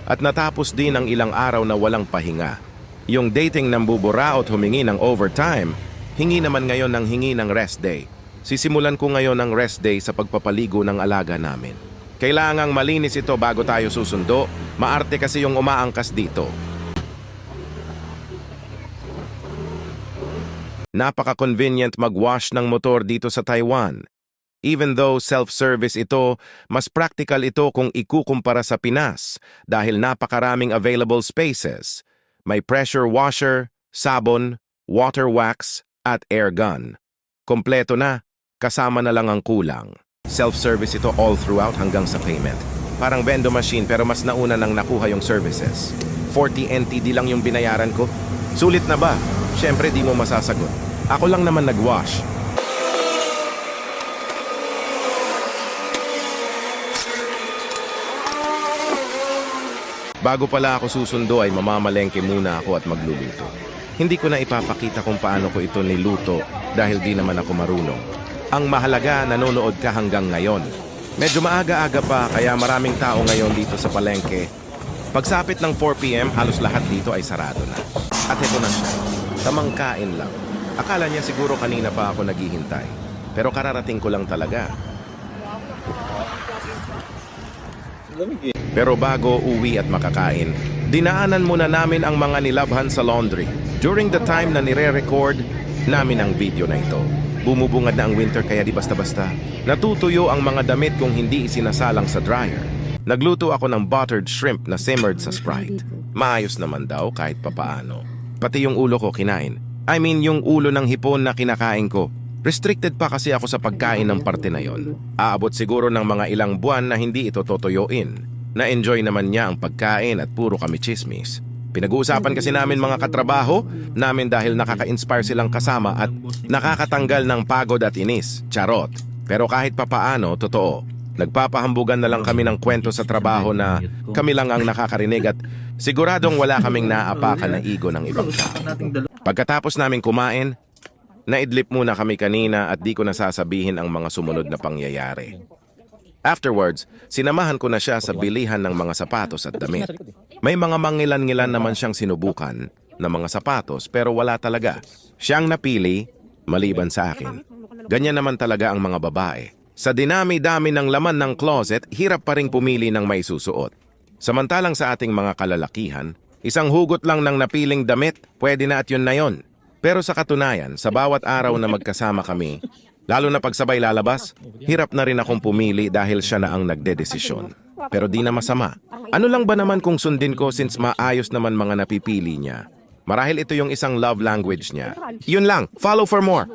At natapos din ang ilang araw na walang pahinga. Yung dating ng buburaot humingi ng overtime, hingi naman ngayon ng hingi ng rest day. Sisimulan ko ngayon ng rest day sa pagpapaligo ng alaga namin. Kailangang malinis ito bago tayo susundo, maarte kasi yung umaangkas dito. Napaka-convenient mag-wash ng motor dito sa Taiwan. Even though self-service ito, mas practical ito kung ikukumpara sa Pinas dahil napakaraming available spaces. May pressure washer, sabon, water wax, at air gun. Kompleto na, kasama na lang ang kulang. Self-service ito all throughout hanggang sa payment. Parang vendo machine pero mas nauna nang nakuha yung services. 40 NTD lang yung binayaran ko. Sulit na ba? Siyempre di mo masasagot. Ako lang naman nag-wash. Bago pala ako susundo ay mamamalengke muna ako at magluluto. Hindi ko na ipapakita kung paano ko ito niluto dahil di naman ako marunong. Ang mahalaga, nanonood ka hanggang ngayon. Medyo maaga-aga pa kaya maraming tao ngayon dito sa palengke. Pagsapit ng 4 PM, halos lahat dito ay sarado na. At ito na siya, tamang kain lang. Akala niya siguro kanina pa ako naghihintay. Pero kararating ko lang talaga. Pero bago uwi at makakain, dinaanan muna namin ang mga nilabhan sa laundry. During the time na nire-record namin ang video na ito. Bumubungad na ang winter kaya di basta-basta. Natutuyo ang mga damit kung hindi isinasalang sa dryer. Nagluto ako ng buttered shrimp na simmered sa Sprite. Maayos naman daw kahit papaano. Pati yung ulo ko kinain. I mean yung ulo ng hipon na kinakain ko. Restricted pa kasi ako sa pagkain ng parte na yon. Aabot siguro ng mga ilang buwan na hindi ito totoyoin. Na-enjoy naman niya ang pagkain at puro kami chismis. Pinag-uusapan kasi namin mga katrabaho namin dahil nakaka-inspire silang kasama at nakakatanggal ng pagod at inis. Charot. Pero kahit papaano, totoo. Nagpapahambugan na lang kami ng kwento sa trabaho na kami lang ang nakakarinig at siguradong wala kaming naapakan na ego ng ibang tao. Pagkatapos namin kumain, naidlip muna kami kanina at di ko nasasabihin ang mga sumunod na pangyayari. Afterwards, sinamahan ko na siya sa bilihan ng mga sapatos at damit. May mga mangilan-ngilan naman siyang sinubukan na mga sapatos pero wala talaga. Siyang napili, maliban sa akin. Ganyan naman talaga ang mga babae. Sa dinami-dami ng laman ng closet, hirap pa ring pumili ng may susuot. Samantalang sa ating mga kalalakihan, isang hugot lang ng napiling damit, pwede na at yun na yun. Pero sa katunayan, sa bawat araw na magkasama kami, lalo na pagsabay lalabas, hirap na rin akong pumili dahil siya na ang nagdedesisyon. Pero di na masama. Ano lang ba naman kung sundin ko since maayos naman mga napipili niya? Marahil ito yung isang love language niya. Yun lang, follow for more!